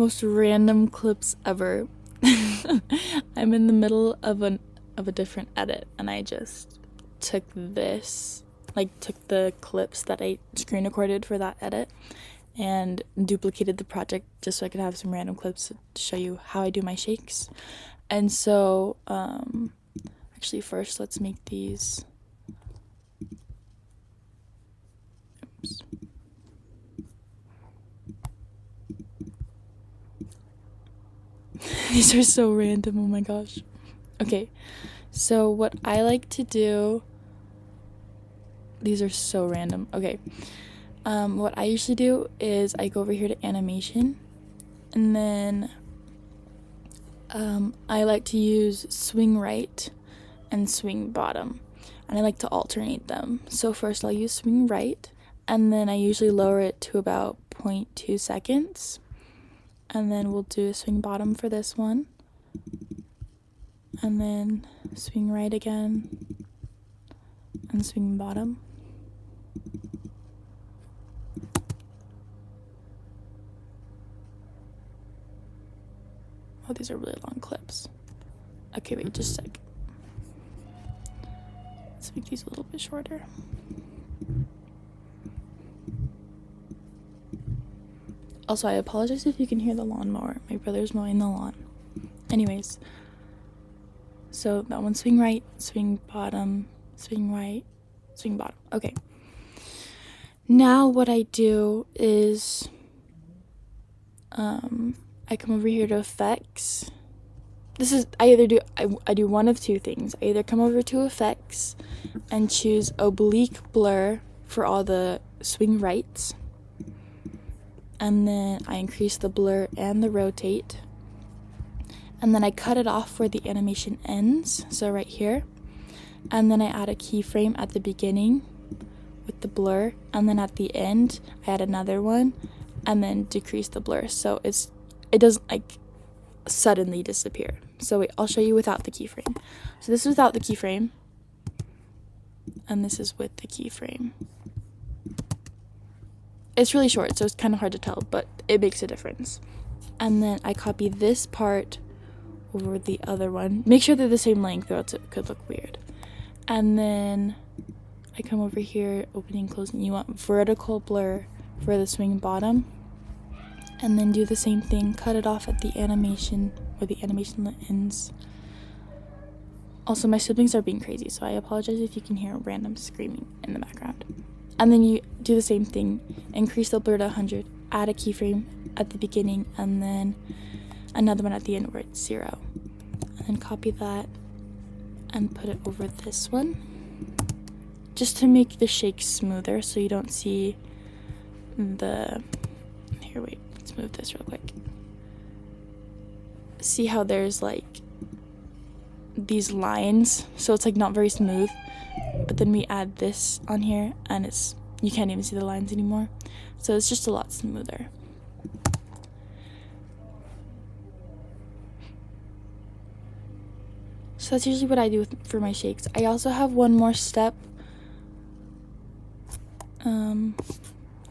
Most random clips ever. I'm in the middle of a different edit, and I just took the clips that I screen recorded for that edit and duplicated the project just so I could have some random clips to show you how I do my shakes. And so actually first let's make these. Oops. These are so random, oh my gosh. Okay, so what I like to do, these are so random. Okay, what I usually do is I go over here to animation, and then I like to use swing right and swing bottom, and I like to alternate them. So first I'll use swing right, and then I usually lower it to about 0.2 seconds, and then we'll do a swing bottom for this one, and then swing right again and swing bottom. Oh, these are really long clips. Okay, wait just a sec. Let's make these a little bit shorter. Also, I apologize if you can hear the lawnmower. My brother's mowing the lawn. Anyways, so that one, swing right, swing bottom, swing right, swing bottom. Okay. Now what I do is I come over here to effects. This is, I do one of two things. I either come over to effects and choose oblique blur for all the swing rights, and then I increase the blur and the rotate, and then I cut it off where the animation ends, so right here, and then I add a keyframe at the beginning with the blur, and then at the end I add another one and then decrease the blur so it doesn't like suddenly disappear. So wait, I'll show you without the keyframe. So this is without the keyframe, and this is with the keyframe. It's really short, so it's kind of hard to tell, but it makes a difference. And then I copy this part over the other one. Make sure they're the same length or else it could look weird. And then I come over here, opening, closing. You want vertical blur for the swing bottom. And then do the same thing, cut it off at the animation where the animation ends. Also, my siblings are being crazy, so I apologize if you can hear random screaming in the background. And then you do the same thing, increase the blur to 100, add a keyframe at the beginning, and then another one at the end where it's 0. And then copy that and put it over this one, just to make the shake smoother so you don't see the, here, wait, let's move this real quick. See how there's like these lines, so it's like not very smooth, but then we add this on here and you can't even see the lines anymore, so it's just a lot smoother. So that's usually what I do for my shakes. I also have one more step.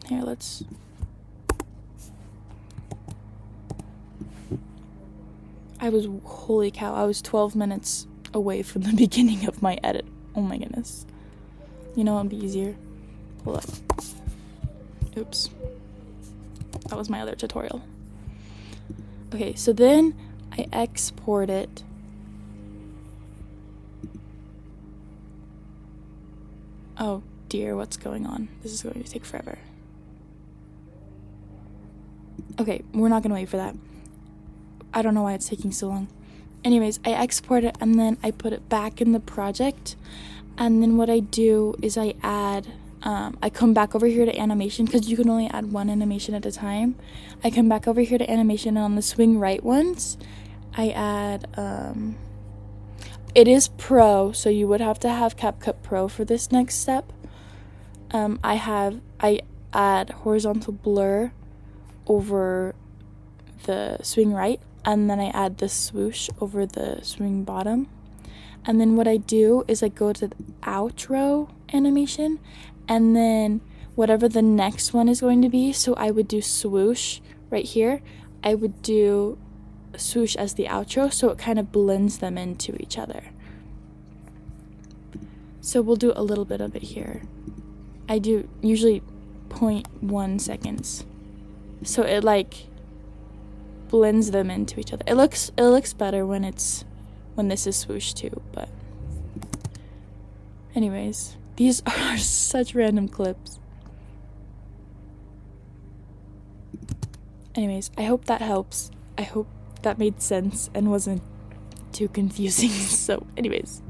Here, holy cow, I was 12 minutes away from the beginning of my edit. Oh my goodness. You know what would be easier? Hold up. Oops. That was my other tutorial. Okay, so then I export it. Oh dear, what's going on? This is going to take forever. Okay, we're not gonna wait for that. I don't know why it's taking so long. Anyways, I export it and then I put it back in the project, and then what I do is I add I come back over here to animation, because you can only add one animation at a time. I come back over here to animation, and on the swing right ones I add it is Pro, so you would have to have CapCut Pro for this next step. I add horizontal blur over the swing right, and then I add the swoosh over the swing bottom. And then what I do is I go to the outro animation, and then whatever the next one is going to be, so I would do swoosh right here, I would do swoosh as the outro, so it kind of blends them into each other. So we'll do a little bit of it here. I do usually 0.1 seconds, so it like blends them into each other. It looks better when this is swoosh too, but anyways, these are such random clips. Anyways, I hope that helps. I hope that made sense and wasn't too confusing. So anyways,